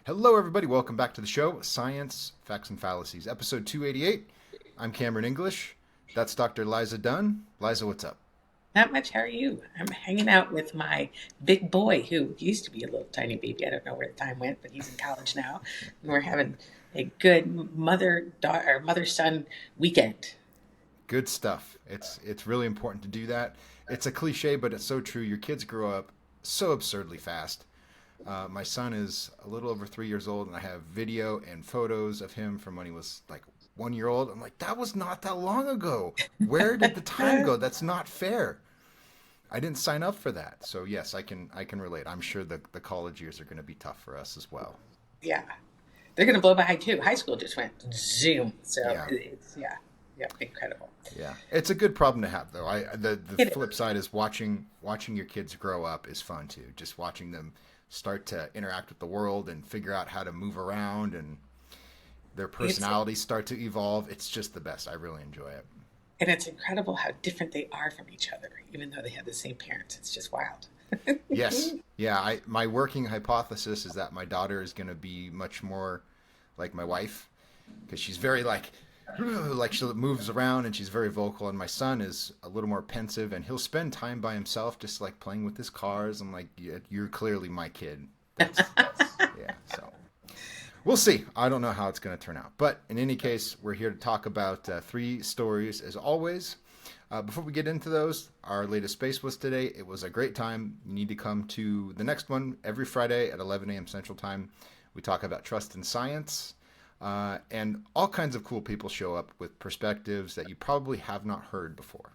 Hello, everybody. Welcome back to the show, Science, Facts, and Fallacies, episode 288. I'm Cameron English. That's Dr. Liza Dunn. Liza, what's up? Not much. How are you? I'm hanging out with my big boy who used to be a little tiny baby. I don't know where the time went, but he's in college now. And we're having a good mother son weekend. Good stuff. It's really important to do that. It's a cliche, but it's so true. Your kids grow up so absurdly fast. My son is a little over 3 years old, and I have video and photos of him from when he was like 1 year old. I'm like, that was not that long ago. Where did the time go? That's not fair. I didn't sign up for that. So yes, I can relate. I'm sure the college years are going to be tough for us as well. Yeah. They're going to blow by too. High school just went zoom. So Yeah. yeah, incredible. Yeah. It's a good problem to have though. The It flip side is watching your kids grow up is fun too. Just watching them start to interact with the world and figure out how to move around and their it's personalities start to evolve. It's just the best. I really enjoy it. and it's incredible how different they are from each other, even though they have the same parents. It's just wild. Yes. Yeah, my working hypothesis is that my daughter is going to be much more like my wife because she's very like she moves around and she's very vocal, and my son is a little more pensive and he'll spend time by himself just like playing with his cars. I'm like, yeah, you're clearly my kid. That's yeah. So we'll see. I don't know how it's going to turn out, but in any case, we're here to talk about three stories as always. Before we get into those, our latest space was today. It was a great time. You need to come to the next one every Friday at 11 a.m. Central Time. We talk about trust in science, and all kinds of cool people show up with perspectives that you probably have not heard before.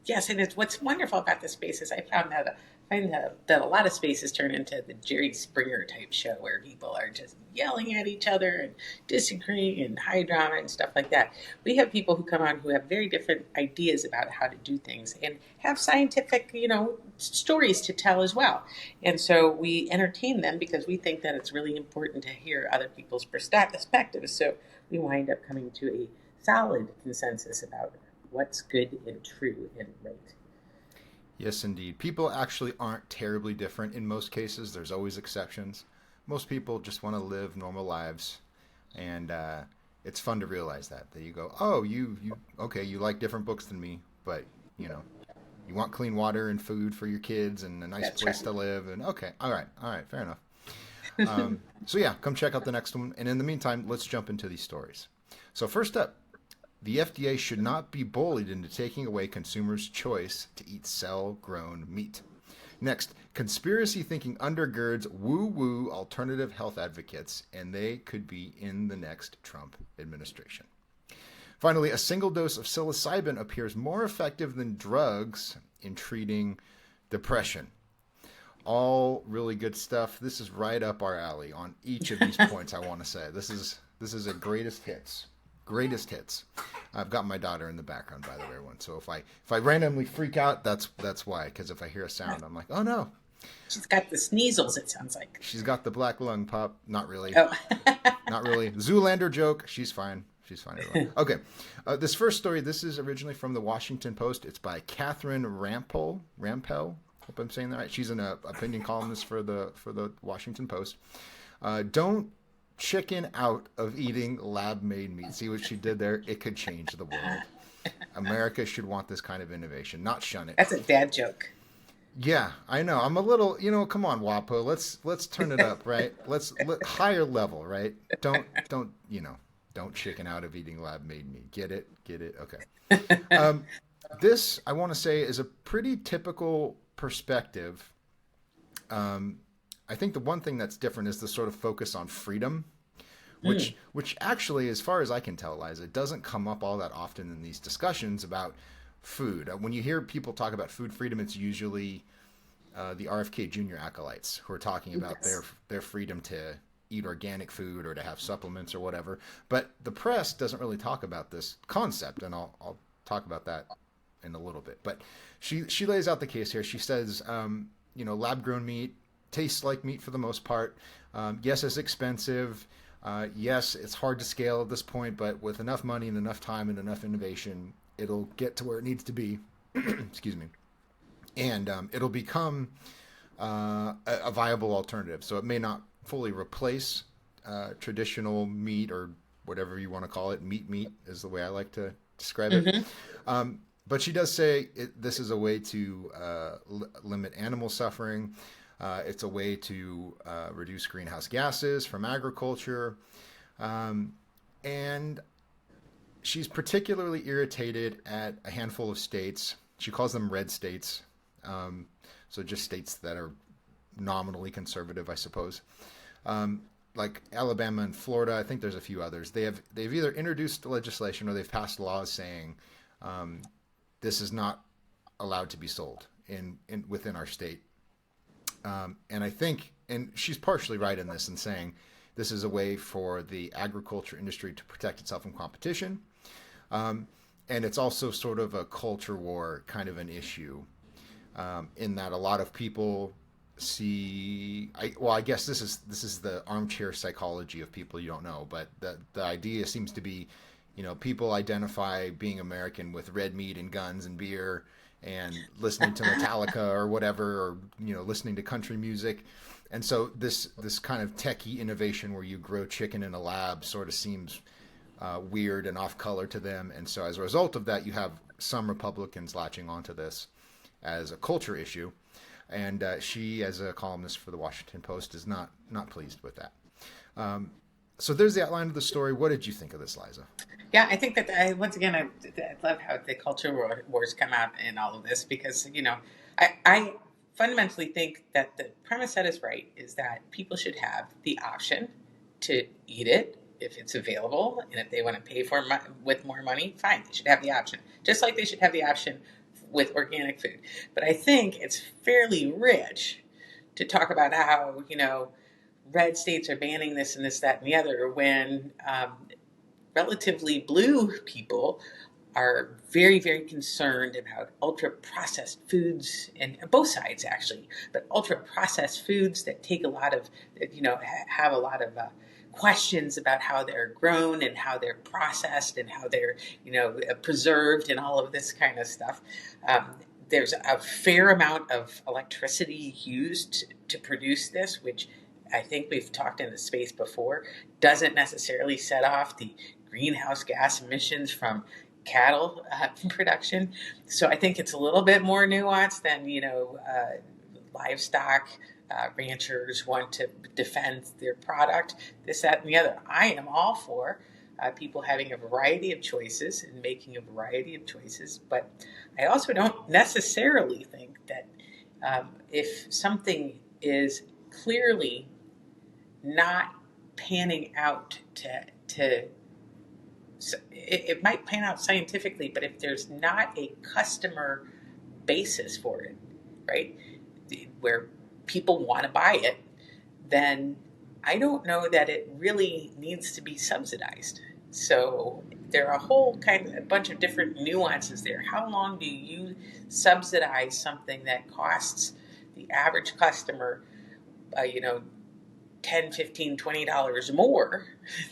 Yes, and it's what's wonderful about the spaces. I find that a lot of spaces turn into the Jerry Springer type show where people are just yelling at each other and disagreeing and high drama and stuff like that. We have people who come on who have very different ideas about how to do things and have scientific, stories to tell as well. And so we entertain them because we think that it's really important to hear other people's perspectives. So we wind up coming to a solid consensus about what's good and true and right. Yes, indeed. People actually aren't terribly different in most cases. There's always exceptions. Most people just want to live normal lives, and it's fun to realize that you go, oh, you okay, you like different books than me, but you know, you want clean water and food for your kids and a nice That's place right. to live, and okay, all right, fair enough. So yeah, come check out the next one, and in the meantime, let's jump into these stories. So first up, the FDA should not be bullied into taking away consumers' choice to eat cell grown meat. Next, conspiracy thinking undergirds woo woo alternative health advocates, and they could be in the next Trump administration. Finally, a single dose of psilocybin appears more effective than drugs in treating depression. All really good stuff. This is right up our alley on each of these points. I want to say this is a greatest hits. Greatest hits. I've got my daughter in the background, by the way, everyone. So if I randomly freak out, that's why. Because if I hear a sound, I'm like, oh no, She's got the sneezels, it sounds like. she's got the black lung pop. Not really, Oh, not really. Zoolander joke. She's fine. She's fine. Everyone. Okay, this first story. This is originally from the Washington Post. It's by Catherine Rampel. Rampel. Hope I'm saying that right. She's an opinion columnist for the Washington Post. Don't chicken out of eating lab made meat. See what she did there? It could change the world. America should want this kind of innovation, not shun it. that's a dad joke. Yeah, I know. I'm a little, come on, WAPO. Let's turn it up, right? Higher level, right? Don't chicken out of eating lab made meat. Get it? Get it? Okay. Um, this I want to say is a pretty typical perspective. Um, I think the one thing that's different is the sort of focus on freedom, Mm, which actually, as far as I can tell, Liza, it doesn't come up all that often in these discussions about food. When you hear people talk about food freedom, it's usually the RFK Jr. acolytes who are talking about their yes. their freedom to eat organic food or to have supplements or whatever. But the press doesn't really talk about this concept, and I'll talk about that in a little bit. But she lays out the case here. She says, lab grown meat tastes like meat for the most part. Yes, it's expensive. Yes, it's hard to scale at this point, but with enough money and enough time and enough innovation, it'll get to where it needs to be. Excuse me. And it'll become a viable alternative. So it may not fully replace traditional meat, or whatever you want to call it. Meat is the way I like to describe it. Mm-hmm. But she does say this is a way to limit animal suffering. It's a way to reduce greenhouse gases from agriculture. And she's particularly irritated at a handful of states. She calls them red states. So just states that are nominally conservative, I suppose. Like Alabama and Florida. I think there's a few others. They've either introduced legislation or they've passed laws saying this is not allowed to be sold within our state. And I think, and she's partially right in this in saying this is a way for the agriculture industry to protect itself from competition. And it's also sort of a culture war kind of an issue, in that a lot of people see, I guess this is the armchair psychology of people you don't know, but the idea seems to be, people identify being American with red meat and guns and beer and listening to Metallica or whatever, or listening to country music. And so this kind of techie innovation where you grow chicken in a lab sort of seems weird and off color to them. And so as a result of that, you have some Republicans latching onto this as a culture issue. And she, as a columnist for the Washington Post, is not pleased with that. So there's the outline of the story. What did you think of this, Liza? Yeah, I think that I love how the culture wars come out in all of this, because I fundamentally think that the premise that is right is that people should have the option to eat it if it's available, and if they want to pay for with more money, fine, they should have the option. Just like they should have the option with organic food. But I think it's fairly rich to talk about how red states are banning this and this, that, and the other, when relatively blue people are very, very concerned about ultra-processed foods, and both sides actually, but ultra-processed foods that take a lot of, have a lot of questions about how they're grown and how they're processed and how they're, preserved and all of this kind of stuff. There's a fair amount of electricity used to produce this, which I think we've talked in the space before, doesn't necessarily set off the greenhouse gas emissions from cattle production. So I think it's a little bit more nuanced than, livestock ranchers want to defend their product, this, that, and the other. I am all for people having a variety of choices and making a variety of choices, but I also don't necessarily think that if something is clearly not panning out it might pan out scientifically, but if there's not a customer basis for it, right, where people want to buy it, then I don't know that it really needs to be subsidized. So there are a bunch of different nuances there. How long do you subsidize something that costs the average customer, $10, $15, $20 more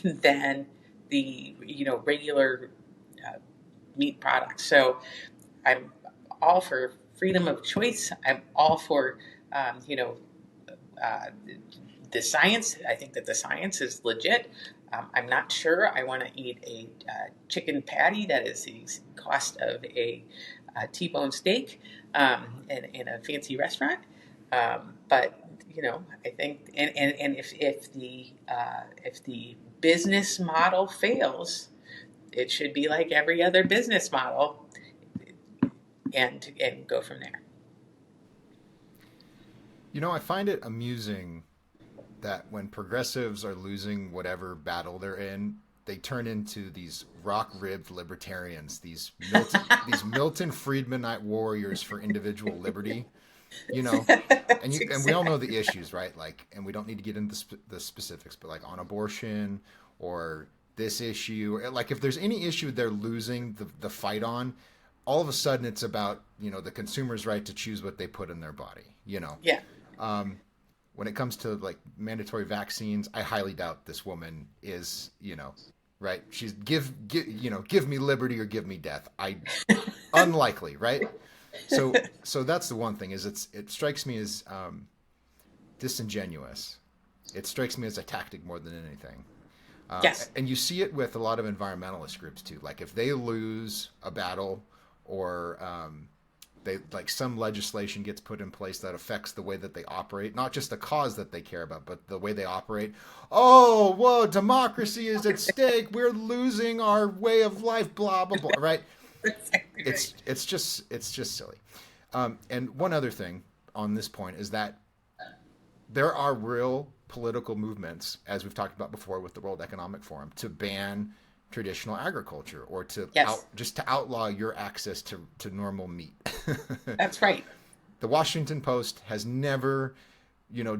than the regular meat products? So I'm all for freedom of choice. I'm all for the science. I think that the science is legit. I'm not sure I want to eat a chicken patty that is the cost of a T-bone steak in a fancy restaurant. But I think, and if the business model fails, it should be like every other business model, and go from there. I find it amusing that when progressives are losing whatever battle they're in, they turn into these rock-ribbed libertarians, these Milton Friedmanite warriors for individual liberty, and we all know the issues, right? Like, and we don't need to get into the specifics, but like on abortion or this issue, like if there's any issue they're losing the fight on, all of a sudden it's about, the consumer's right to choose what they put in their body, Yeah. When it comes to like mandatory vaccines, I highly doubt this woman is, right? She's give me liberty or give me death. Unlikely, right? So that's the one thing, is it strikes me as disingenuous It strikes me as a tactic more than anything. Yes. And you see it with a lot of environmentalist groups too. Like if they lose a battle, or they like some legislation gets put in place that affects the way that they operate, not just the cause that they care about, but the way they operate. Oh, whoa, democracy is at stake. We're losing our way of life. Blah blah blah. Right? Exactly right. It's just silly. And one other thing on this point is that there are real political movements, as we've talked about before with the World Economic Forum, to ban traditional agriculture, or to Yes, just to outlaw your access to normal meat. that's right. The Washington Post has never,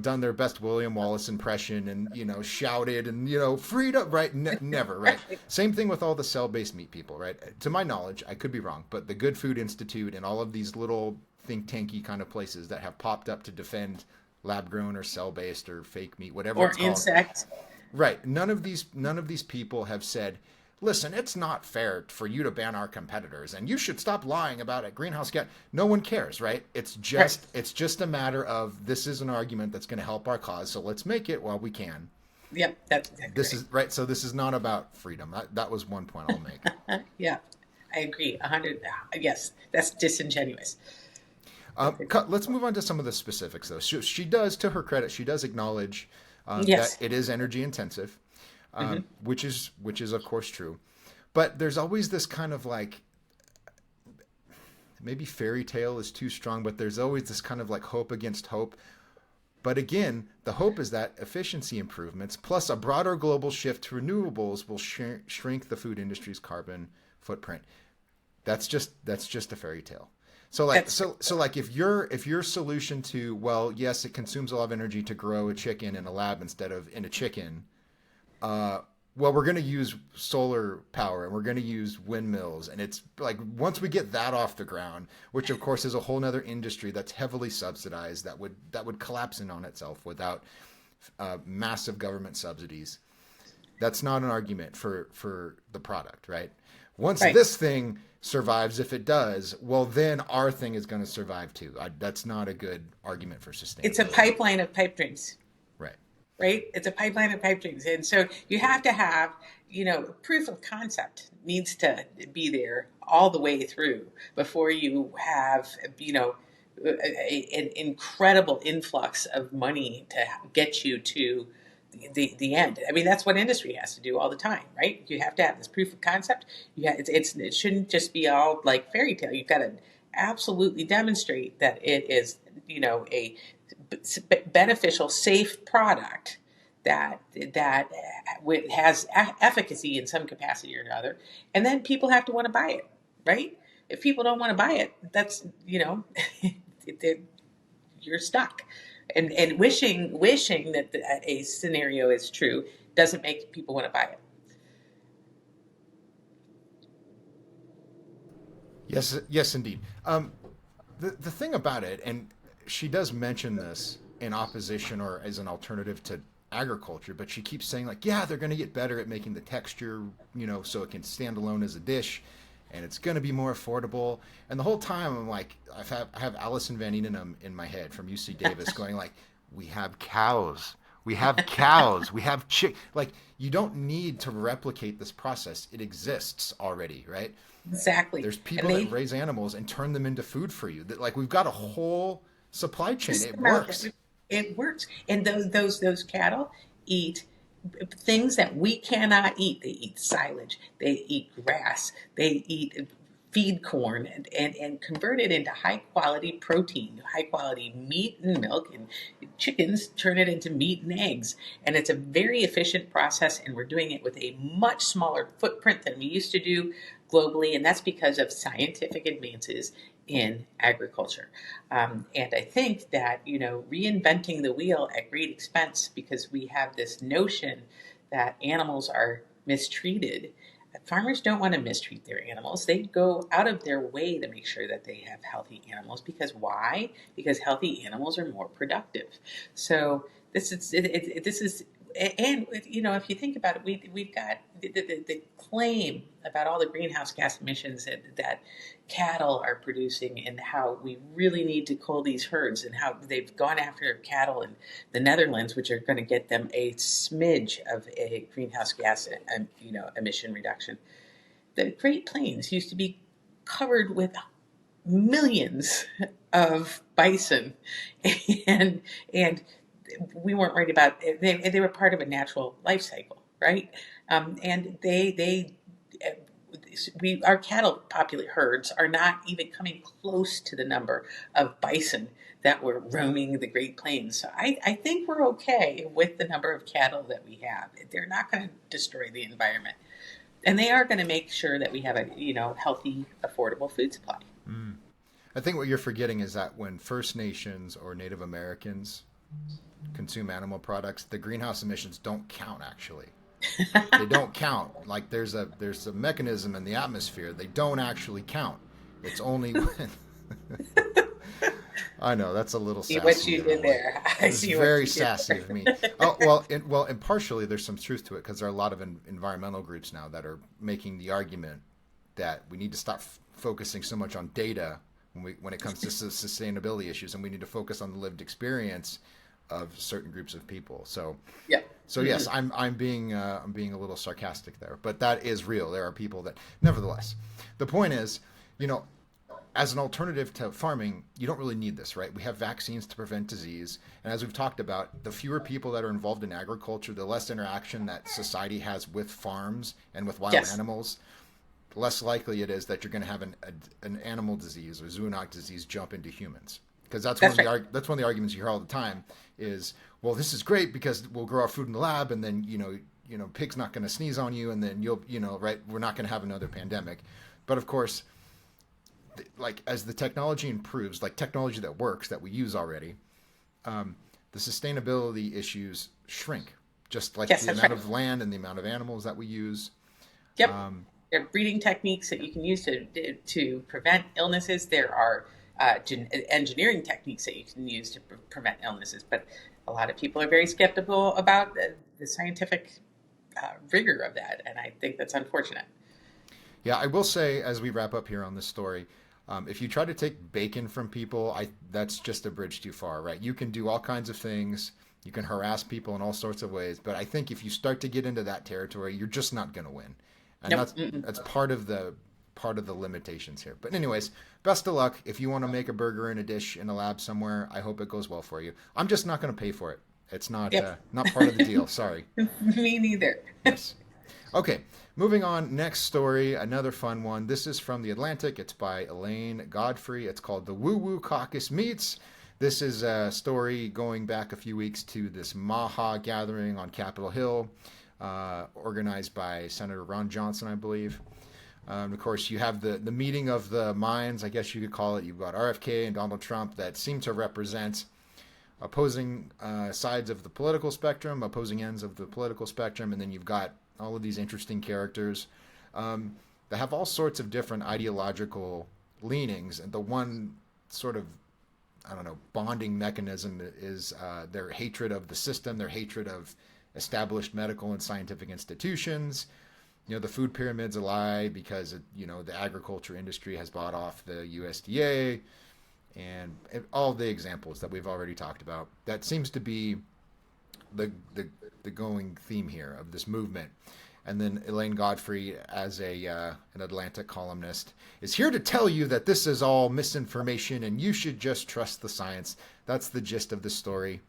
done their best William Wallace impression and, shouted and, freedom, right? Never, right? Right. Same thing with all the cell-based meat people, right? To my knowledge, I could be wrong, but the Good Food Institute and all of these little think tanky kind of places that have popped up to defend lab-grown or cell-based or fake meat, whatever Or it's called. insects. Right. None of these people have said, "Listen, it's not fair for you to ban our competitors, and you should stop lying about it." Greenhouse gas. No one cares, right? It's Right. just a matter of, this is an argument that's going to help our cause, so let's make it while we can. Yep, that's exactly This is right. So this is not about freedom. That was one point I'll make. right. Yeah, I agree. 100. Yes, that's disingenuous. Let's move on to some of the specifics, though. She does, to her credit, she does acknowledge that Yes. it is energy intensive, Hmm. which is of course true. But there's always this kind of like, maybe fairy tale is too strong, but there's always this kind of like hope against hope. But again, the hope is that efficiency improvements plus a broader global shift to renewables will shrink the food industry's carbon footprint. That's just a fairy tale. So like That's so like if your solution to, well, yes, it consumes a lot of energy to grow a chicken in a lab instead of in a chicken. Well, we're going to use solar power and we're going to use windmills, and it's like, once we get that off the ground, which of course is a whole nother industry that's heavily subsidized, that would collapse in on itself without massive government subsidies. That's not an argument for the product, right? Once right. this thing survives, if it does, well, then our thing is going to survive too. That's not a good argument for It's a sustainability. pipeline of pipe dreams, Right. right? It's a pipeline of pipe dreams. And so you have to have, proof of concept needs to be there all the way through before you have, an incredible influx of money to get you to the end. I mean, that's what industry has to do all the time, right? You have to have this proof of concept. It shouldn't just be all like fairy tale. You've got to absolutely demonstrate that it is, a beneficial, safe product that has efficacy in some capacity or another, and then people have to want to buy it, right? If people don't want to buy it, that's you're stuck. And wishing that a scenario is true doesn't make people want to buy it. Yes, yes, indeed. The thing about it, and she does mention this in opposition or as an alternative to agriculture, but she keeps saying like, yeah, they're going to get better at making the texture, so it can stand alone as a dish, and it's going to be more affordable. And the whole time I'm like, I have Allison Van Eenenum in my head from UC Davis going like, we have cows. We have cows. We have chick. Like, you don't need to replicate this process. It exists already, right? Exactly. There's And people that they raise animals and turn them into food for you. That, like, we've got a whole supply chain. It system out works. there. It works. And those cattle eat things that we cannot eat. They eat silage. They eat grass. They eat feed corn and convert it into high quality protein, high quality meat and milk, and chickens turn it into meat and eggs. And it's a very efficient process, and we're doing it with a much smaller footprint than we used to do globally, and that's because of scientific advances in agriculture. And I think that, reinventing the wheel at great expense because we have this notion that animals are mistreated. Farmers don't want to mistreat their animals. They go out of their way to make sure that they have healthy animals. Because why? Because healthy animals are more productive. So this is And if you think about it, we've got the claim about all the greenhouse gas emissions that cattle are producing, and how we really need to cull these herds, and how they've gone after cattle in the Netherlands, which are going to get them a smidge of a greenhouse gas emission reduction. The Great Plains used to be covered with millions of bison, and and we weren't worried about they were part of a natural life cycle, right? And our cattle populate herds are not even coming close to the number of bison that were roaming the Great Plains. So I think we're okay with the number of cattle that we have. They're not going to destroy the environment, and they are going to make sure that we have a healthy, affordable food supply. Mm. I think what you're forgetting is that when First Nations or Native Americans consume animal products, the greenhouse emissions don't count actually. They don't count. Like there's a mechanism in the atmosphere. They don't actually count. It's only when I know that's a little See sassy. what you did there. I It's see very what you sassy did. of me. And partially there's some truth to it because there are a lot of environmental groups now that are making the argument that we need to stop focusing so much on data when it comes to sustainability issues, and we need to focus on the lived experience of certain groups of people. So Yeah. so yes, I'm being a little sarcastic there, but that is real. There are people that, nevertheless, the point is, as an alternative to farming, you don't really need this, right? We have vaccines to prevent disease, and as we've talked about, the fewer people that are involved in agriculture, the less interaction that society has with farms and with wild Yes. animals, less likely it is that you're going to have an animal disease or zoonotic disease jump into humans. Because that's one of the arguments you hear all the time is, well, this is great because we'll grow our food in the lab, and then pig's not going to sneeze on you, and then right, we're not going to have another pandemic. But of course, like as the technology improves, like technology that works that we use already, the sustainability issues shrink, just like Yes, the that's amount right. of land and the amount of animals that we use. Yep. There are breeding techniques that you can use to prevent illnesses. There are engineering techniques that you can use to prevent illnesses. But a lot of people are very skeptical about the scientific rigor of that, and I think that's unfortunate. Yeah, I will say as we wrap up here on this story, if you try to take bacon from people, that's just a bridge too far, right? You can do all kinds of things. You can harass people in all sorts of ways, but I think if you start to get into that territory, you're just not going to win, and Nope. that's part of the limitations here. But anyways, best of luck. If you want to make a burger in a dish in a lab somewhere, I hope it goes well for you. I'm just not going to pay for it. It's not Yep. not part of the deal. Sorry. Me neither. Yes. Okay, moving on. Next story, another fun one. This is from The Atlantic. It's by Elaine Godfrey. It's called The Woo Woo Caucus Meets. This is a story going back a few weeks to this MAHA gathering on Capitol Hill, organized by Senator Ron Johnson, I believe. Of course, you have the meeting of the minds, I guess you could call it. You've got RFK and Donald Trump that seem to represent opposing sides of the political spectrum, opposing ends of the political spectrum, and then you've got all of these interesting characters that have all sorts of different ideological leanings. And the one sort of, I don't know, bonding mechanism is their hatred of the system, their hatred of established medical and scientific institutions. The food pyramid's a lie because, the agriculture industry has bought off the USDA, and all the examples that we've already talked about. That seems to be the going theme here of this movement. And then Elaine Godfrey, as an Atlantic columnist, is here to tell you that this is all misinformation and you should just trust the science. That's the gist of the story.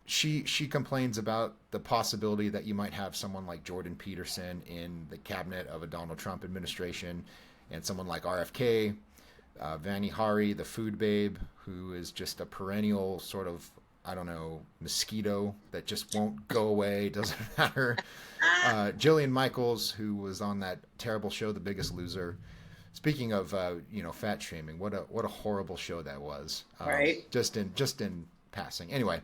She complains about the possibility that you might have someone like Jordan Peterson in the cabinet of a Donald Trump administration, and someone like RFK, Vani Hari, the food babe, who is just a perennial sort of, I don't know, mosquito that just won't go away, doesn't matter. Jillian Michaels, who was on that terrible show, The Biggest Loser. Speaking of, fat shaming, what a horrible show that was. Right. Just in passing. Anyway.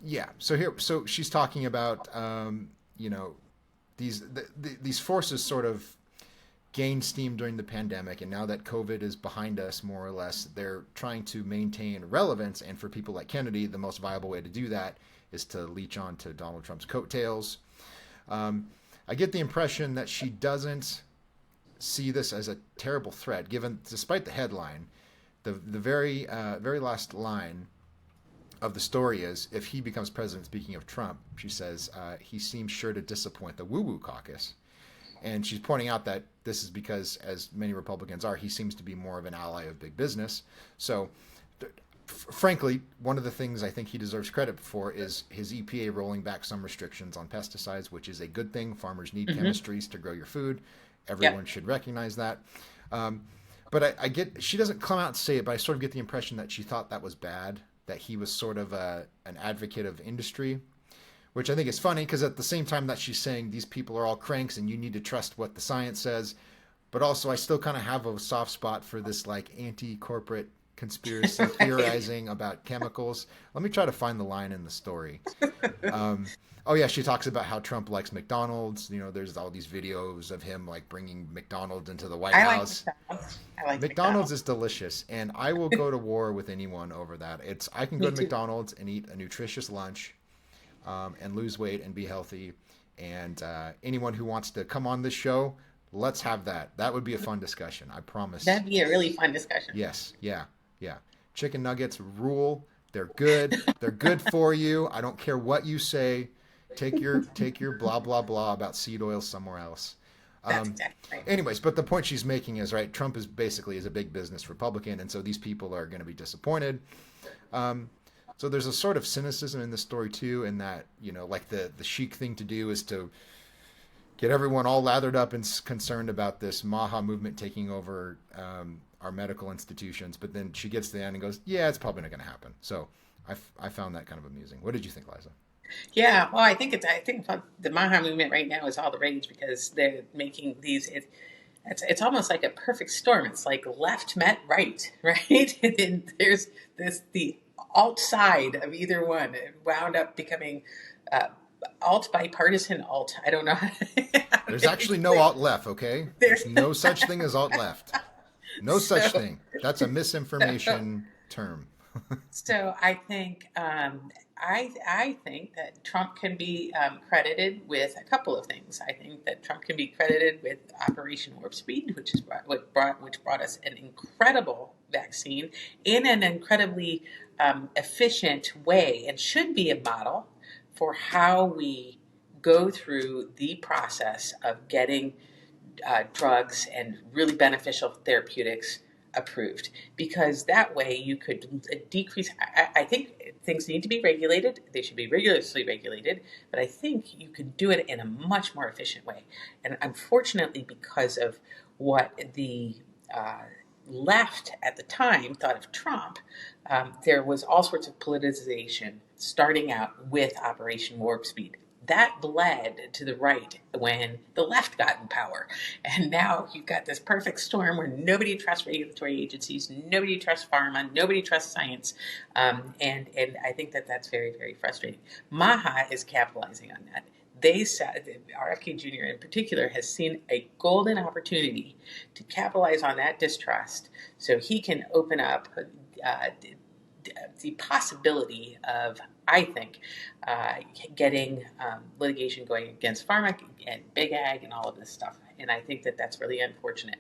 Yeah. So she's talking about, these forces sort of gained steam during the pandemic, and now that COVID is behind us, more or less, they're trying to maintain relevance. And for people like Kennedy, the most viable way to do that is to leech on to Donald Trump's coattails. I get the impression that she doesn't see this as a terrible threat, given, despite the headline, the very last line of the story is, if he becomes president, speaking of Trump, she says, he seems sure to disappoint the woo-woo caucus. And she's pointing out that this is because, as many Republicans are, he seems to be more of an ally of big business. So, frankly, one of the things I think he deserves credit for is his EPA rolling back some restrictions on pesticides, which is a good thing. Farmers need chemistries to grow your food. Everyone should recognize that. But I get, she doesn't come out and say it, but I sort of get the impression that she thought that was bad, that he was sort of an advocate of industry, which I think is funny, because at the same time that she's saying these people are all cranks and you need to trust what the science says, but also I still kind of have a soft spot for this like anti-corporate conspiracy theorizing about chemicals. Let me try to find the line in the story. Oh yeah, she talks about how Trump likes McDonald's. You know, there's all these videos of him like bringing McDonald's into the White House. I like McDonald's is delicious, and I will go to war with anyone over that. I can go to McDonald's and eat a nutritious lunch, and lose weight and be healthy. And anyone who wants to come on this show, let's have that. That would be a fun discussion. I promise. That'd be a really fun discussion. Yes. Yeah. Chicken nuggets rule. They're good. They're good for you. I don't care what you say. Take your blah blah blah about seed oil somewhere else. That's exactly right. Anyways, but the point she's making is right. Trump is a big business Republican, and so these people are going to be disappointed. So there's a sort of cynicism in the story too, in that, you know, like the chic thing to do is to get everyone all lathered up and concerned about this MAHA movement taking over our medical institutions. But then she gets to the end and goes, yeah, it's probably not going to happen. So I found that kind of amusing. What did you think, Liza? Yeah, well, I think the MAHA movement right now is all the rage because they're making these. It's almost like a perfect storm. It's like left met right, right? And then there's the alt side of either one. It wound up becoming alt bipartisan alt. I don't know. There's actually no alt left, okay? There's no such thing as alt left. No such thing. That's a misinformation term. So I think I think that Trump can be credited with a couple of things. I think that Trump can be credited with Operation Warp Speed, which brought us an incredible vaccine in an incredibly efficient way, and should be a model for how we go through the process of getting drugs and really beneficial therapeutics approved, because that way you could decrease. I think things need to be regulated. They should be rigorously regulated, but I think you can do it in a much more efficient way. And unfortunately, because of what the left at the time thought of Trump, there was all sorts of politicization starting out with Operation Warp Speed. That led to the right when the left got in power. And now you've got this perfect storm where nobody trusts regulatory agencies, nobody trusts pharma, nobody trusts science. And I think that that's very, very frustrating. MAHA is capitalizing on that. They said, RFK Jr. in particular has seen a golden opportunity to capitalize on that distrust so he can open up the possibility of, I think, getting litigation going against pharma and big ag and all of this stuff. And I think that that's really unfortunate.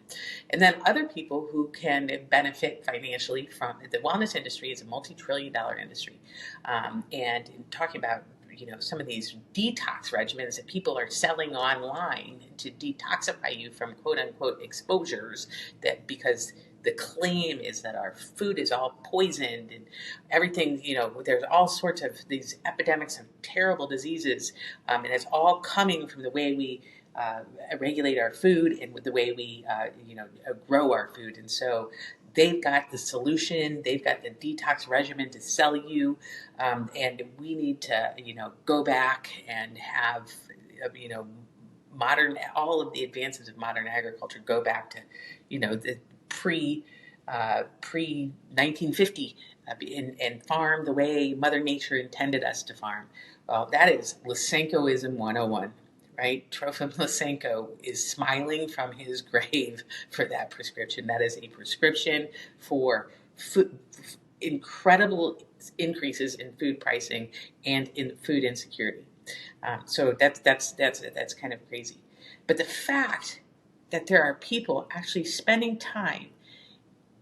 And then other people who can benefit financially from the wellness industry is a multi-trillion-dollar industry. And in talking about, you know, some of these detox regimens that people are selling online to detoxify you from quote-unquote exposures, that because the claim is that our food is all poisoned and everything, you know, there's all sorts of these epidemics of terrible diseases, and it's all coming from the way we regulate our food and with the way we, grow our food. And so they've got the solution, they've got the detox regimen to sell you, and we need to, go back and have, all of the advances of modern agriculture go back to, the pre 1950 and farm the way Mother Nature intended us to farm. Well, that is Lysenkoism 101. right? Trofim Lysenko is smiling from his grave for that prescription. That is a prescription for food, incredible increases in food pricing and in food insecurity. So that's kind of crazy. But the fact that there are people actually spending time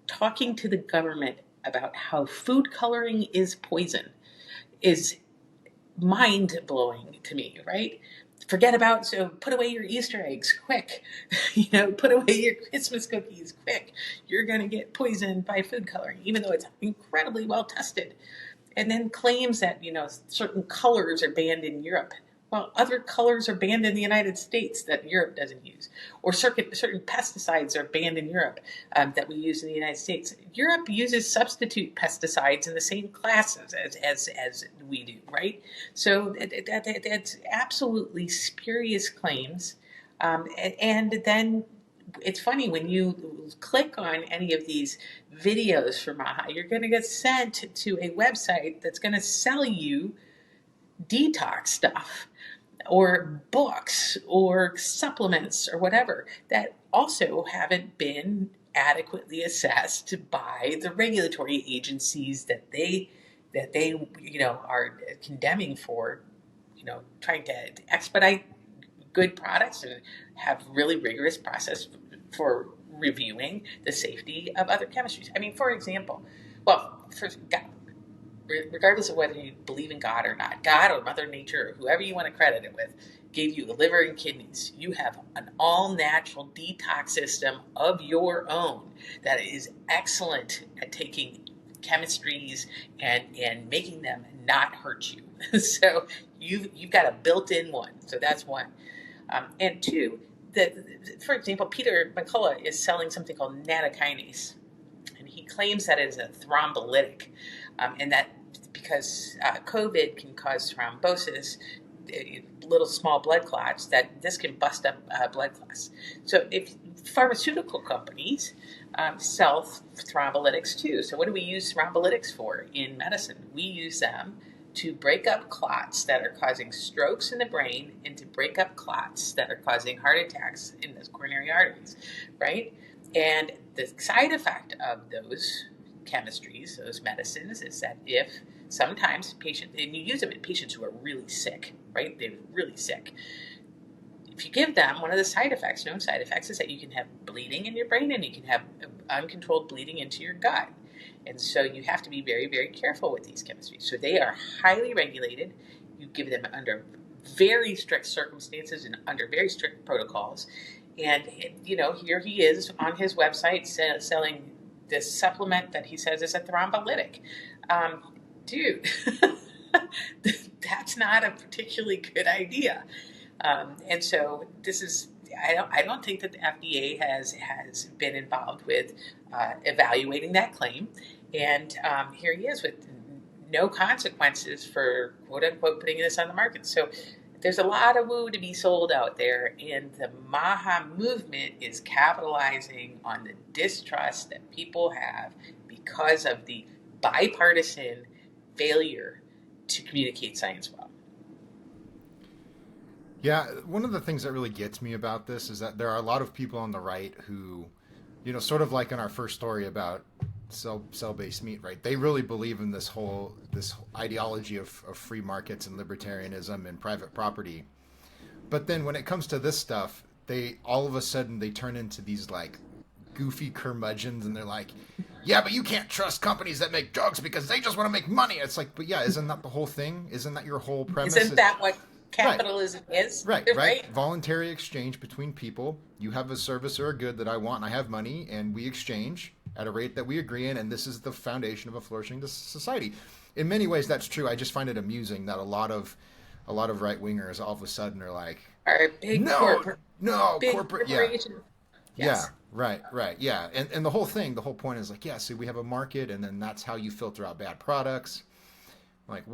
talking to the government about how food coloring is poison is mind blowing to me, right? So put away your Easter eggs quick. Put away your Christmas cookies quick. You're going to get poisoned by food coloring, even though it's incredibly well tested. And then claims that, certain colors are banned in Europe. Well, other colors are banned in the United States that Europe doesn't use. Or certain pesticides are banned in Europe that we use in the United States. Europe uses substitute pesticides in the same classes as we do, right? So that's absolutely spurious claims. And then it's funny, when you click on any of these videos from MAHA, you're going to get sent to a website that's going to sell you detox stuff or books or supplements or whatever that also haven't been adequately assessed by the regulatory agencies that they are condemning for trying to expedite good products and have really rigorous process for reviewing the safety of other chemistries. I mean, for example, regardless of whether you believe in God or not, God or Mother Nature or whoever you want to credit it with, gave you a liver and kidneys. You have an all-natural detox system of your own that is excellent at taking chemistries and making them not hurt you. So you've got a built-in one. So that's one. And two, for example, Peter McCullough is selling something called nattokinase. And he claims that it is a thrombolytic, and that because COVID can cause thrombosis, little small blood clots, that this can bust up blood clots. So if pharmaceutical companies sell thrombolytics too. So what do we use thrombolytics for in medicine? We use them to break up clots that are causing strokes in the brain and to break up clots that are causing heart attacks in the coronary arteries, right? And the side effect of those chemistries, those medicines, is that if sometimes patients, and you use them in patients who are really sick, right? They're really sick. If you give them, one of the side effects, known side effects, is that you can have bleeding in your brain and you can have uncontrolled bleeding into your gut. And so you have to be very, very careful with these chemistries. So they are highly regulated. You give them under very strict circumstances and under very strict protocols. And, here he is on his website selling this supplement that he says is a thrombolytic. Dude, that's not a particularly good idea. And so this is, I don't think that the FDA has been involved with evaluating that claim. And here he is with no consequences for, quote unquote, putting this on the market. So there's a lot of woo to be sold out there, and the MAHA movement is capitalizing on the distrust that people have because of the bipartisan failure to communicate science well. Yeah, one of the things that really gets me about this is that there are a lot of people on the right who, sort of like in our first story about cell-based meat, right? They really believe in this ideology of free markets and libertarianism and private property. But then when it comes to this stuff, they all of a sudden they turn into these like goofy curmudgeons, and they're like, yeah, but you can't trust companies that make drugs because they just want to make money. It's like, but yeah, isn't that the whole thing? Isn't that your whole premise? Isn't that what capitalism is? Right. Voluntary exchange between people. You have a service or a good that I want, and I have money, and we exchange at a rate that we agree in, and this is the foundation of a flourishing society. In many ways, that's true. I just find it amusing that a lot of right wingers all of a sudden are like, corporate, corporation. Yes. Yeah, right, yeah. And the whole point is like, yeah, see, we have a market, and then that's how you filter out bad products. Like,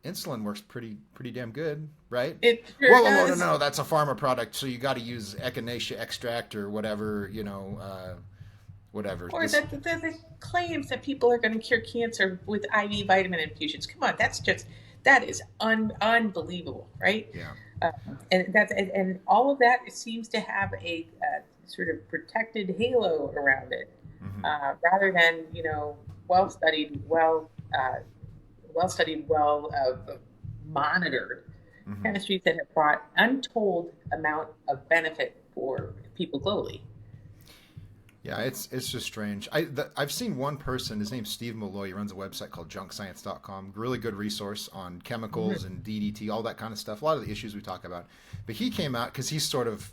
insulin works pretty damn good, right? It sure whoa, does. no, that's a pharma product, so you got to use echinacea extract or whatever, whatever. Or the claims that people are going to cure cancer with IV vitamin infusions. Come on, that's That is unbelievable, right? Yeah. And all of that seems to have a sort of protected halo around it, Hmm. rather than well studied, monitored Hmm. chemistries that have brought untold amount of benefit for people globally. Yeah, it's just strange. I've seen one person. His name's Steve Malloy. He runs a website called junkscience.com. Really good resource on chemicals Hmm. and DDT, all that kind of stuff. A lot of the issues we talk about. But he came out because he's sort of,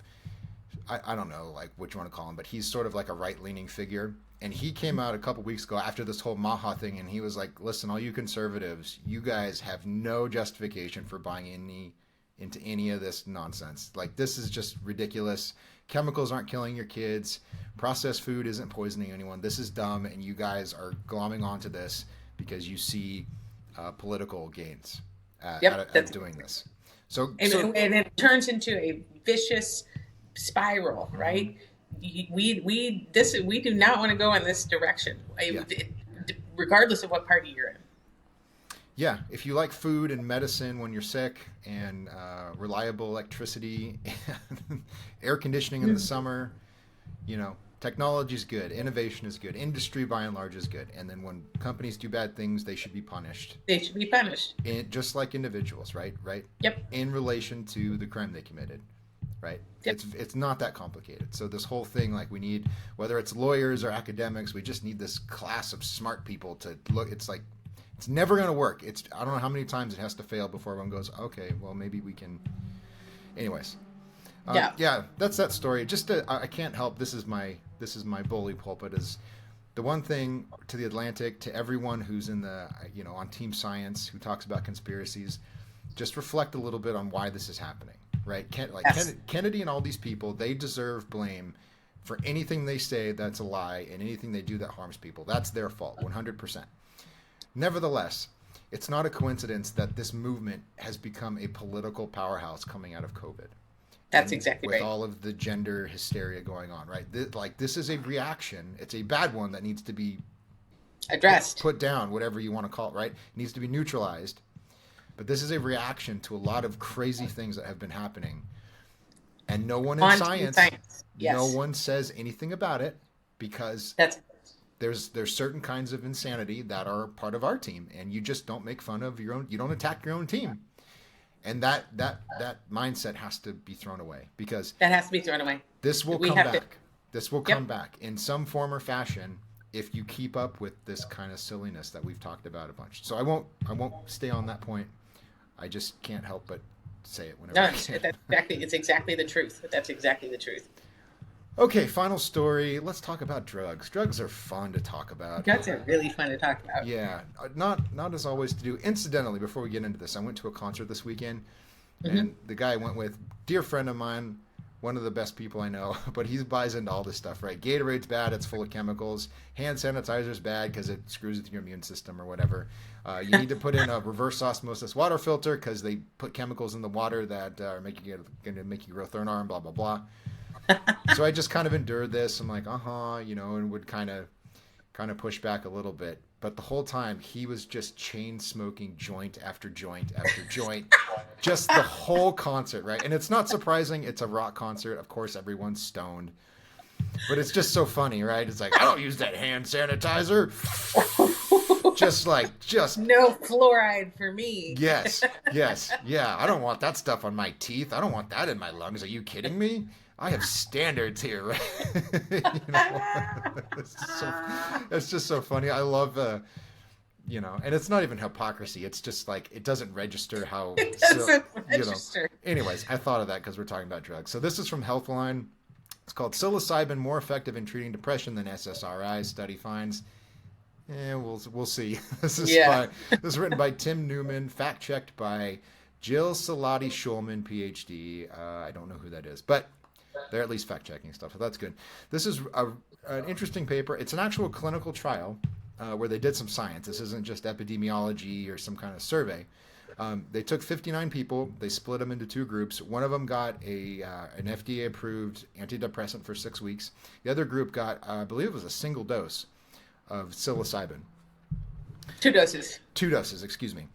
I don't know like what you want to call him, but he's sort of like a right leaning figure. And he came out a couple weeks ago after this whole MAHA thing, and he was like, "Listen, all you conservatives, you guys have no justification for buying into any of this nonsense. Like this is just ridiculous. Chemicals aren't killing your kids. Processed food isn't poisoning anyone. This is dumb, and you guys are glomming onto this because you see political gains Yep, out of that's doing this." So, and, so and it turns into a vicious spiral, mhm, right? We do not want to go in this direction, yeah. regardless of what party you're in. Yeah, if you like food and medicine when you're sick, and reliable electricity, and air conditioning in the Mm. summer, technology is good, innovation is good, industry by and large is good. And then when companies do bad things, they should be punished, They should be punished. just like individuals, right? Right, Yep. in relation to the crime they committed. Right. Yep. It's not that complicated. So this whole thing, like we need, whether it's lawyers or academics, we just need this class of smart people to look. It's like it's never going to work. It's I don't know how many times it has to fail before everyone goes, okay, well maybe we can. Anyways, Yeah. yeah, that's that story. I can't help. This is my bully pulpit. Is the one thing to the Atlantic, to everyone who's in the on Team Science who talks about conspiracies, just reflect a little bit on why this is happening. Right? Yes. Kennedy and all these people, they deserve blame for anything they say that's a lie and anything they do that harms people. That's their fault, 100%. Nevertheless, it's not a coincidence that this movement has become a political powerhouse coming out of COVID, That's and exactly with right. all of the gender hysteria going on, right? This is a reaction. It's a bad one that needs to be Addressed put down, whatever you want to call it, right? It needs to be neutralized. But this is a reaction to a lot of crazy things that have been happening, and no one in on Team science, Science. no Yes. one says anything about it because That's there's certain kinds of insanity that are part of our team, and you just don't make fun of your own. You don't attack your own team, and that mindset has to be thrown away because that has to be thrown away. this will We come have to. back. This will come Yep. back in some form or fashion if you keep up with this kind of silliness that we've talked about a bunch. So I won't stay on that point. I just can't help but say it whenever No, I can. it's exactly the truth. That's exactly the truth. Okay, final story. Let's talk about drugs. Drugs are fun to talk about. Drugs are really fun to talk about. Yeah, not as always to do. Incidentally, before we get into this, I went to a concert this weekend, Hmm. and the guy I went with, dear friend of mine, one of the best people I know, but he buys into all this stuff, right? Gatorade's bad; it's full of chemicals. Hand sanitizer's bad because it screws with your immune system or whatever. You need to put in a reverse osmosis water filter because they put chemicals in the water that are going to make you grow third arm, blah blah blah. So I just kind of endured this. I'm like, and would kind of push back a little bit. But the whole time he was just chain smoking joint after joint after joint, just the whole concert, right? And it's not surprising. It's a rock concert. Of course, everyone's stoned. But it's just so funny, right? It's like, I don't use that hand sanitizer. Just No fluoride for me. yes, yes, yeah. I don't want that stuff on my teeth. I don't want that in my lungs. Are you kidding me? I have standards here, right? you know, it's just so funny. I love, and it's not even hypocrisy. It's just like it doesn't register how, It so, doesn't you know. register. Anyways, I thought of that because we're talking about drugs. So this is from Healthline. It's called Psilocybin More Effective in Treating Depression Than SSRIs, Study Finds. We'll see. This is Yeah. this is written by Tim Newman, fact checked by Jill Salati Schulman, PhD. I don't know who that is, but they're at least fact checking stuff, so that's good. This is an interesting paper. It's an actual clinical trial where they did some science. This isn't just epidemiology or some kind of survey. They took 59 people. They split them into two groups. One of them got an FDA-approved antidepressant for 6 weeks. The other group got, I believe it was a single dose of psilocybin. 2 doses. 2 doses, excuse me.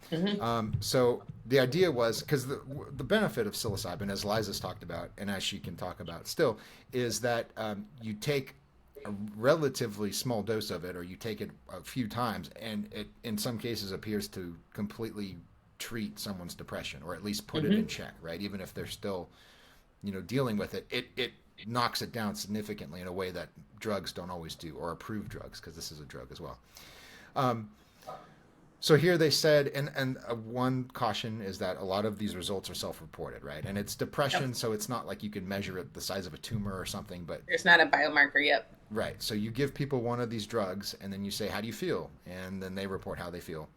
So the idea was, because the benefit of psilocybin, as Liza's talked about, and as she can talk about still, is that you take a relatively small dose of it, or you take it a few times, and it, in some cases, appears to completely treat someone's depression, or at least put it in check, right? Even if they're still, dealing with it, it knocks it down significantly in a way that drugs don't always do, or approved drugs, because this is a drug as well. So here they said, and one caution is that a lot of these results are self-reported, right? And it's depression, so it's not like you can measure it the size of a tumor or something, but There's not a biomarker yet. right. So you give people one of these drugs, and then you say, "How do you feel?" And then they report how they feel.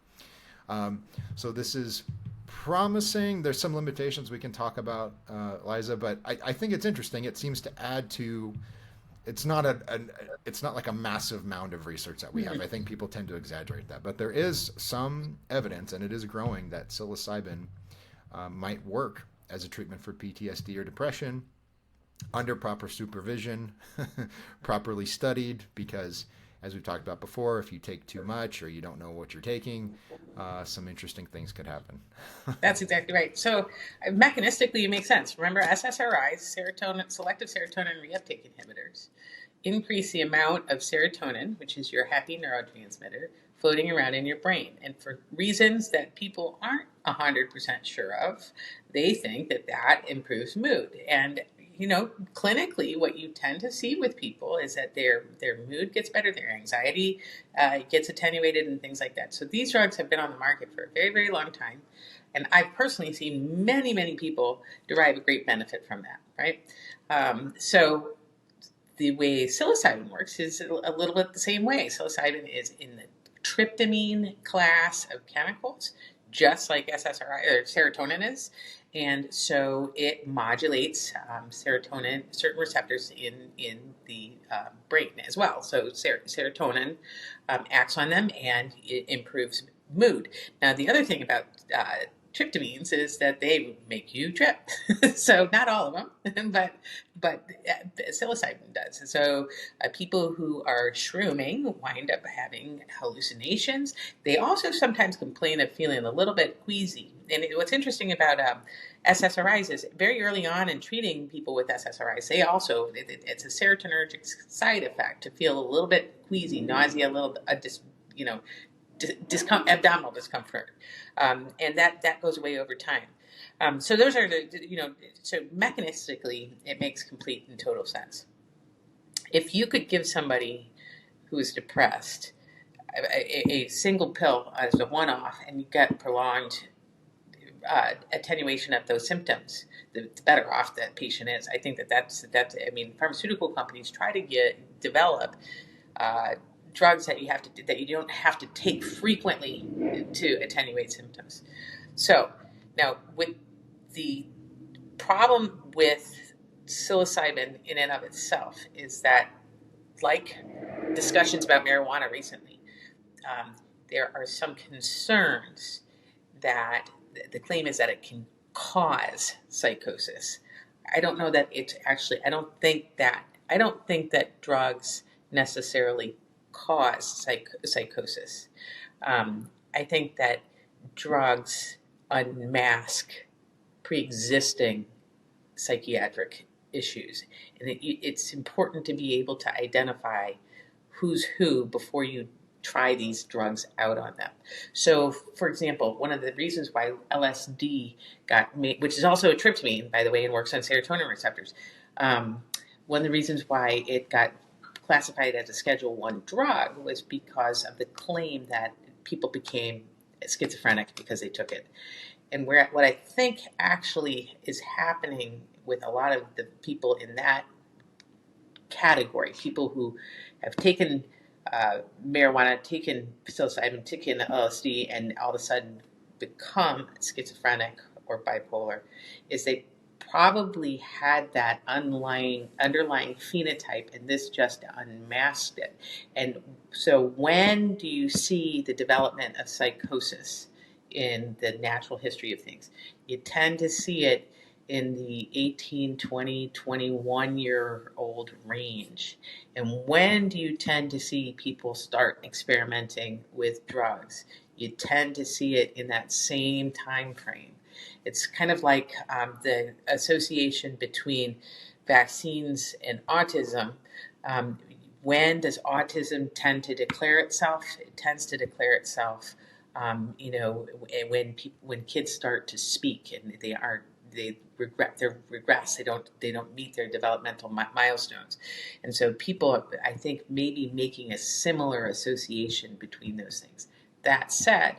So this is promising. There's some limitations we can talk about, Liza, but I think it's interesting. It seems to add to. It's not it's not like a massive mound of research that we have. I think people tend to exaggerate that, but there is some evidence, and it is growing, that psilocybin might work as a treatment for PTSD or depression under proper supervision, properly studied, because as we've talked about before, if you take too much or you don't know what you're taking, some interesting things could happen. That's exactly right. So mechanistically, it makes sense. Remember, SSRIs, selective serotonin reuptake inhibitors, increase the amount of serotonin, which is your happy neurotransmitter, floating around in your brain. And for reasons that people aren't 100% sure of, they think that that improves mood. And clinically, what you tend to see with people is that their mood gets better, their anxiety gets attenuated, and things like that. So these drugs have been on the market for a very, very long time, and I've personally seen many, many people derive a great benefit from that. Right? So the way psilocybin works is a little bit the same way. Psilocybin is in the tryptamine class of chemicals, just like SSRI or serotonin is. And so it modulates serotonin, certain receptors in the brain as well. So serotonin acts on them, and it improves mood. Now, the other thing about tryptamines is that they make you trip. So not all of them, but psilocybin does. So people who are shrooming wind up having hallucinations. They also sometimes complain of feeling a little bit queasy. And what's interesting about SSRIs is very early on in treating people with SSRIs, they also, it's a serotonergic side effect to feel a little bit queasy, nausea, a little abdominal discomfort, and that goes away over time. So those are so mechanistically, it makes complete and total sense. If you could give somebody who is depressed a single pill as a one-off, and you get prolonged attenuation of those symptoms, the better off that patient is. I think that's. I mean, pharmaceutical companies try to develop drugs that you don't have to take frequently to attenuate symptoms. So now, with the problem with psilocybin in and of itself is that, like discussions about marijuana recently, there are some concerns that the claim is that it can cause psychosis. I don't know that it's actually. I don't think that drugs necessarily cause psychosis. I think that drugs unmask pre-existing psychiatric issues, and it's important to be able to identify who's who before you try these drugs out on them. So, for example, one of the reasons why LSD got made, which is also a tryptamine, by the way, and works on serotonin receptors, one of the reasons why it got classified as a Schedule 1 drug was because of the claim that people became schizophrenic because they took it. And what I think actually is happening with a lot of the people in that category, people who have taken marijuana, taken psilocybin, taken LSD, and all of a sudden become schizophrenic or bipolar, is they probably had that underlying phenotype, and this just unmasked it. And so when do you see the development of psychosis in the natural history of things? You tend to see it in the 18, 20, 21-year-old range. And when do you tend to see people start experimenting with drugs? You tend to see it in that same time frame. It's kind of like the association between vaccines and autism. Um, when does autism tend to declare itself? It tends to declare itself, when kids start to speak and they regress. They don't meet their developmental milestones, and so people, I think, maybe making a similar association between those things. That said,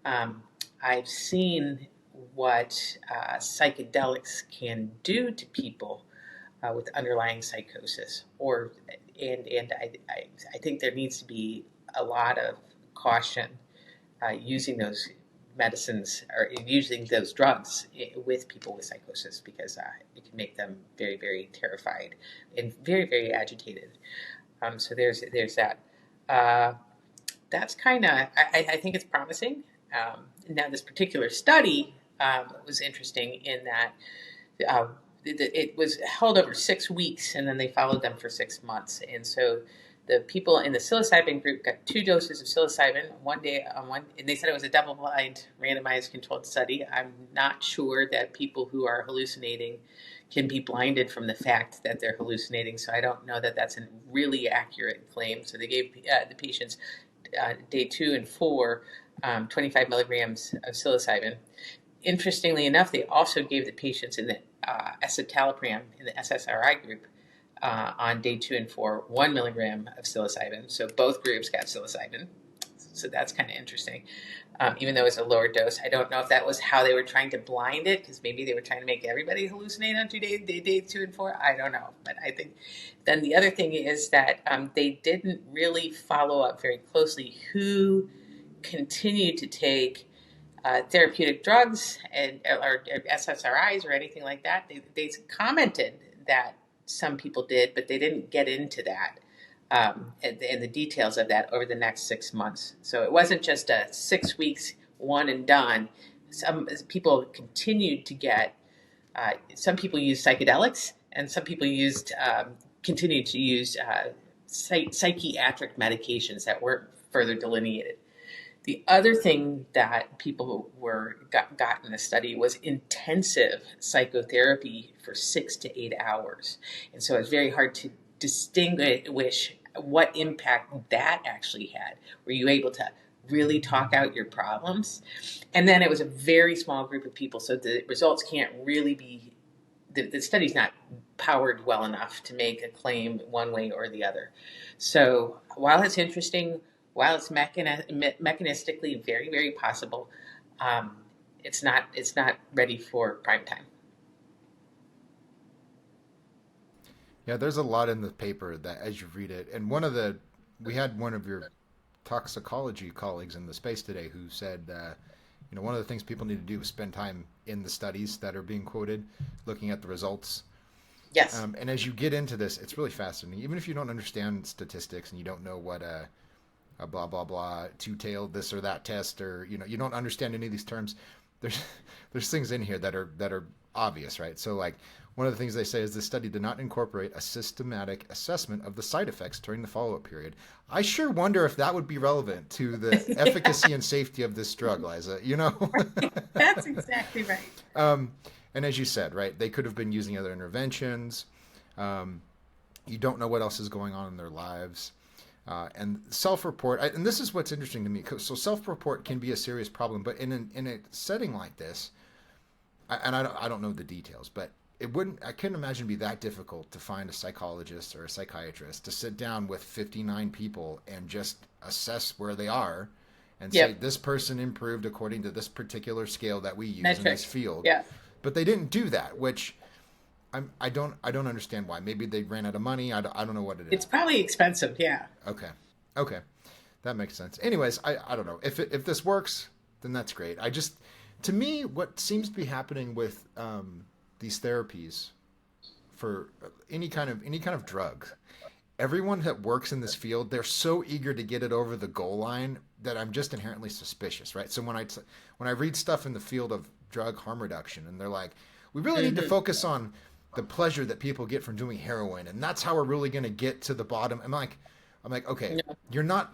um, I've seen what psychedelics can do to people with underlying psychosis, and I think there needs to be a lot of caution using those medicines or using those drugs with people with psychosis, because it can make them very, very terrified and very, very agitated. So there's that. Uh, that's kind of, I think it's promising. Now, this particular study was interesting in that uh, it was held over 6 weeks, and then they followed them for 6 months. And so the people in the psilocybin group got 2 doses of psilocybin one day on one, and they said it was a double-blind, randomized, controlled study. I'm not sure that people who are hallucinating can be blinded from the fact that they're hallucinating, so I don't know that that's a really accurate claim. So they gave the patients day 2 and 4 25 milligrams of psilocybin. Interestingly enough, they also gave the patients in the escitalopram in the SSRI group on day 2 and 4 1 milligram of psilocybin. So both groups got psilocybin. So that's kind of interesting. Even though it was a lower dose, I don't know if that was how they were trying to blind it, because maybe they were trying to make everybody hallucinate on day 2 and 4. I don't know. But I think then the other thing is that they didn't really follow up very closely who continued to take therapeutic drugs or SSRIs or anything like that. They commented that some people did, but they didn't get into that and the details of that over the next 6 months. So it wasn't just a 6 weeks, one and done. Some people continued to get, some people used psychedelics, and some people continued to use psychiatric medications that weren't further delineated. The other thing that people got in the study was intensive psychotherapy for 6 to 8 hours. And so it's very hard to distinguish what impact that actually had. Were you able to really talk out your problems? And then it was a very small group of people, so the results can't really be, the study's not powered well enough to make a claim one way or the other. So while it's interesting, while it's mechanistically very, very possible, it's not ready for prime time. Yeah, there's a lot in the paper that as you read it, and we had one of your toxicology colleagues in the space today who said, one of the things people need to do is spend time in the studies that are being quoted, looking at the results. Yes. And as you get into this, it's really fascinating. Even if you don't understand statistics and you don't know what a blah blah blah two-tailed this or that test, or you don't understand any of these terms, there's things in here that are obvious, right? So like one of the things they say is this study did not incorporate a systematic assessment of the side effects during the follow-up period. I sure wonder if that would be relevant to the efficacy and safety of this drug, Liza. Right. That's exactly right. And as you said, right, they could have been using other interventions. You don't know what else is going on in their lives. And self-report, and this is what's interesting to me. So self-report can be a serious problem, but in a setting like this, and I don't know the details, but I couldn't imagine it'd be that difficult to find a psychologist or a psychiatrist to sit down with 59 people and just assess where they are and say, this person improved according to this particular scale that we use in this field. Yeah. But they didn't do that, which I don't understand why. Maybe they ran out of money. I don't know what it is. It's probably expensive. Yeah. Okay. That makes sense. Anyways, I don't know. If this works, then that's great. To me, what seems to be happening with these therapies for any kind of drug, everyone that works in this field, they're so eager to get it over the goal line that I'm just inherently suspicious, right? So when I read stuff in the field of drug harm reduction, and they're like, We really need to focus on the pleasure that people get from doing heroin, and that's how we're really going to get to the bottom. I'm like, okay, No. you're not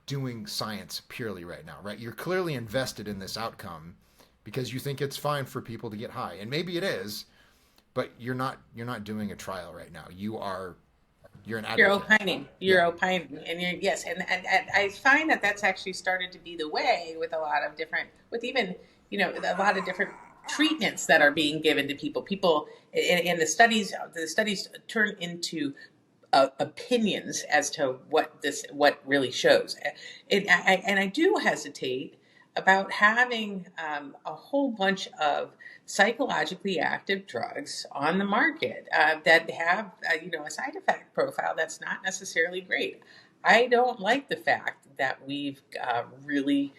doing science purely right now, right? You're clearly invested in this outcome because you think it's fine for people to get high, and maybe it is, but you're not doing a trial right now. You're an You're advocate. opining. You're Yeah. opining, and you're yes, and I find that that's actually started to be the way with a lot of different, with even a lot of different treatments that are being given to people. People, and the studies turn into opinions as to what really shows. And I do hesitate about having a whole bunch of psychologically active drugs on the market that have a side effect profile that's not necessarily great. I don't like the fact that we've really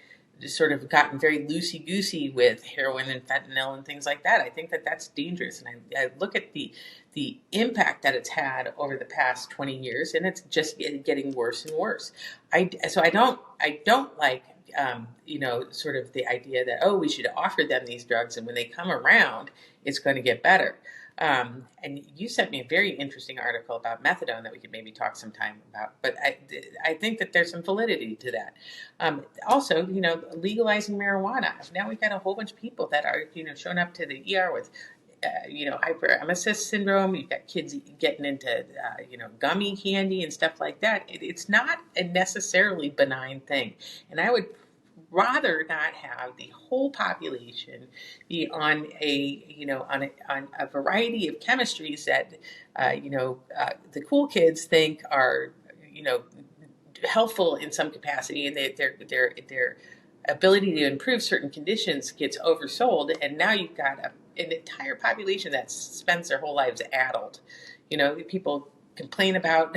sort of gotten very loosey goosey with heroin and fentanyl and things like that. I think that that's dangerous, and I look at the impact that it's had over the past 20 years, and it's just getting worse and worse. I don't like sort of the idea that, oh, we should offer them these drugs, and when they come around, it's going to get better. And you sent me a very interesting article about methadone that we could maybe talk sometime about. But I think that there's some validity to that. Also, legalizing marijuana. Now we've got a whole bunch of people that are, showing up to the ER with, hyperemesis syndrome. You've got kids getting into, gummy candy and stuff like that. It's not a necessarily benign thing. And I would rather not have the whole population be on a variety of chemistries that the cool kids think are helpful in some capacity, and their ability to improve certain conditions gets oversold, and now you've got an entire population that spends their whole lives addled. People complain about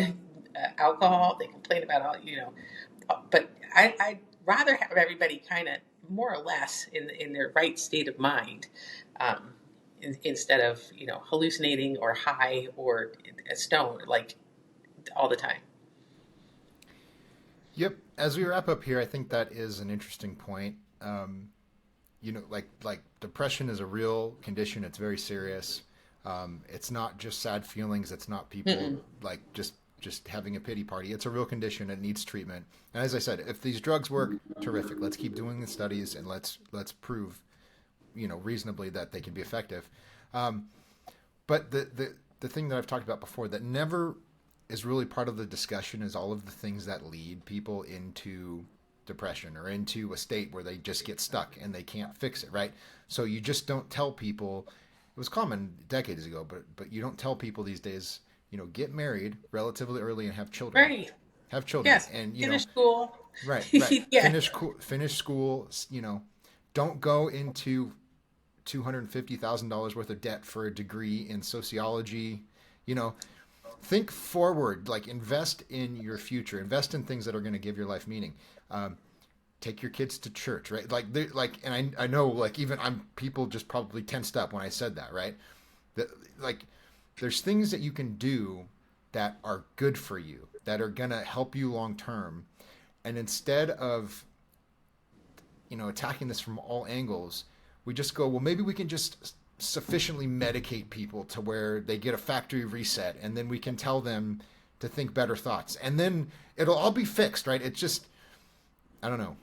alcohol, they complain about but I'd rather have everybody kind of more or less in their right state of mind, instead of hallucinating or high or stoned like all the time. Yep. As we wrap up here, I think that is an interesting point. Like depression is a real condition. It's very serious. It's not just sad feelings. It's not people like just having a pity party. It's a real condition. It needs treatment. And as I said, if these drugs work, terrific. Let's keep doing the studies and let's prove, reasonably that they can be effective. But the thing that I've talked about before that never is really part of the discussion is all of the things that lead people into depression or into a state where they just get stuck and they can't fix it, right? So you just don't tell people. It was common decades ago, but you don't tell people these days, get married relatively early and have children. Right. Have children. Yes. And Finish school. Right. Yeah. Finish school, don't go into $250,000 worth of debt for a degree in sociology. Think forward, like invest in your future, invest in things that are going to give your life meaning. Take your kids to church, right? And I know, like, even people just probably tensed up when I said that, right? There's things that you can do that are good for you, that are going to help you long term. And instead of, attacking this from all angles, we just go, well, maybe we can just sufficiently medicate people to where they get a factory reset, and then we can tell them to think better thoughts, and then it'll all be fixed, right? It's just, I don't know.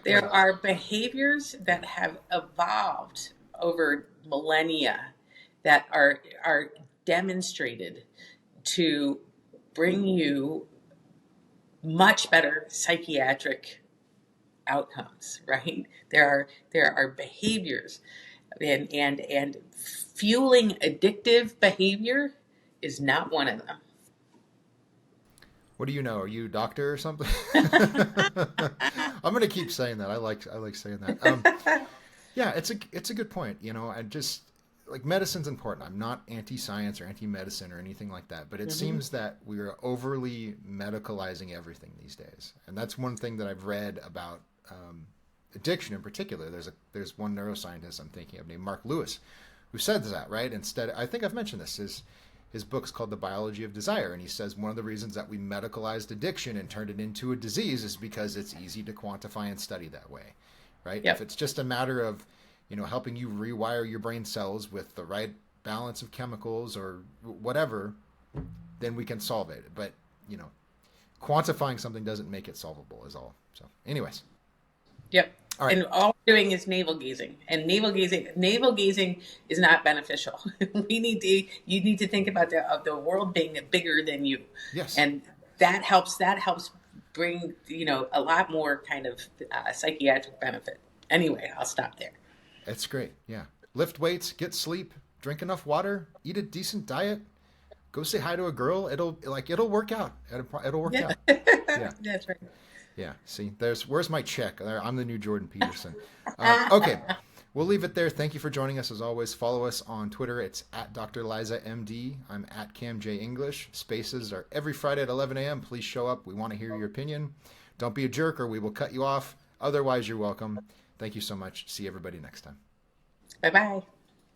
There are behaviors that have evolved over millennia that are demonstrated to bring you much better psychiatric outcomes, right? There are behaviors, and fueling addictive behavior is not one of them. What do you know? Are you a doctor or something? I'm going to keep saying that. I like saying that. Yeah, it's a good point. I just like medicine's important. I'm not anti-science or anti-medicine or anything like that, but it seems that we are overly medicalizing everything these days, and that's one thing that I've read about addiction in particular. There's one neuroscientist I'm thinking of named Mark Lewis who said that, right? Instead, I think I've mentioned this, his book's called The Biology of Desire, and he says one of the reasons that we medicalized addiction and turned it into a disease is because it's easy to quantify and study that way, right? Yep. If it's just a matter of, helping you rewire your brain cells with the right balance of chemicals or whatever, then we can solve it. But, quantifying something doesn't make it solvable is all. So anyways. Yep. All right. And all we're doing is navel gazing, and navel gazing is not beneficial. You need to think about the world being bigger than you. Yes. And that helps bring, a lot more kind of psychiatric benefit. Anyway, I'll stop there. That's great. Yeah. Lift weights, get sleep, drink enough water, eat a decent diet, go say hi to a girl. It'll work out. It'll work out. Yeah. That's right. Yeah. See, where's my check? I'm the new Jordan Peterson. Okay. We'll leave it there. Thank you for joining us as always. Follow us on Twitter. It's at Dr. Liza MD. I'm at Cam J English. Spaces are every Friday at 11 a.m. Please show up. We want to hear your opinion. Don't be a jerk or we will cut you off. Otherwise, you're welcome. Thank you so much. See everybody next time. Bye-bye.